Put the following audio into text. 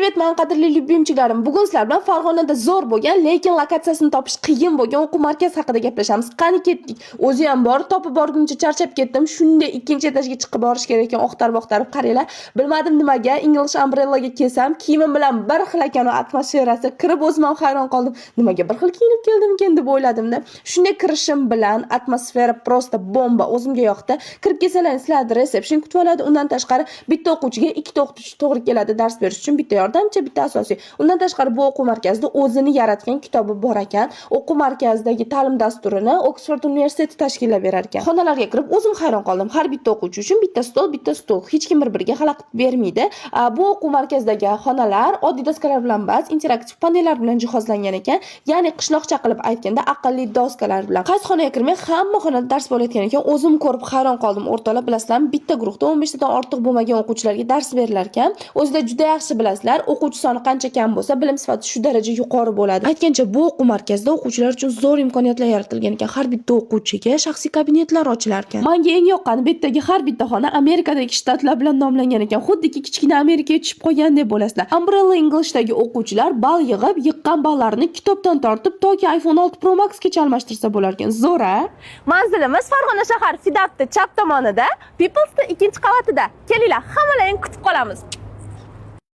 Privetman qadrli lyubimchilarim. Bugun sizlar bilan Farg'onada zo'r bo'lgan, lekin lokatsiyasini topish qiyin bo'lgan o'quv markazi haqida gaplashamiz. Qani ketdik. O'zi ham bor, topib borguncha charchab ketdim. Shunda ikkinchi etajga chiqib borish kerak ekan, oqtarib qaranglar. Bilmadim nimaga English Umbrellaga kelsam, kiyimim bilan bir xil ekan atmosferasi. Kirib o'zim ham hayron qoldim. Nimaga bir xil kiyinib keldim ekan deb o'yladim-da. Shunday kirishim bilan atmosfera prosta bomba, o'zimga yoqdi. Kirib kelsalaring sizlarni reseption kutib oladi. Undan tashqari bitta o'quvchiga ikkita o'qituvchi to'g'ri keladi dars berish uchun, bitta yordamchi, bitta asosiy. Undan tashqari bu o'quv markazida o'zini yaratgan kitobi bor ekan. O'quv markazidagi ta'lim dasturini Oxford universiteti tashkillab berar ekan. Xonalarga kirib o'zim hayron qoldim. Har bitta o'quvchi uchun bitta stol. Hech kim bir-biriga xalaqit bermaydi. Bu o'quv markazidagi xonalar oddiy doskalar bilan emas, interaktiv panellar bilan jihozlangan ekan. Ya'ni qishloqcha qilib aytganda aqlli doskalar bilan. Qaysi xonaga kirmay hamma xonada dars bo'layotgan ekan. O'zim ko'rib hayron qoldim. O'rtoqlar, bilasizlarmi, bitta guruhda 15 tadan ortiq bo'lmagan o'quvchilarga dars berilar ekan. O'zida juda yaxshi bilasizlar, o'quvchi soni qancha kam bo'lsa, bilim sifati shu daraja yuqori bo'ladi. Aytgancha, bu o'quv markazida o'quvchilar uchun zo'r imkoniyatlar yaratilgan ekan. Har bitta o'quvchiga shaxsiy kabinetlar ochilar ekan. Menga eng yoqqani bu yerdagi har bitta xona Amerikadagi shtatlar bilan nomlangan ekan. Xuddiki kichkina Amerikaga tushib qolgandek bo'lasizlar. Umbrella English'dagi o'quvchilar ball yig'ib, yiqqan ballarini kitobdan tortib toki iPhone 6 Pro Max gacha almashtirsa bo'lar ekan. Zo'r-a? Manzilimiz Farg'ona shahar Sidafda chap tomonida, People'sda 2-qavatida. Kelinglar, hammalarni kutib qolamiz.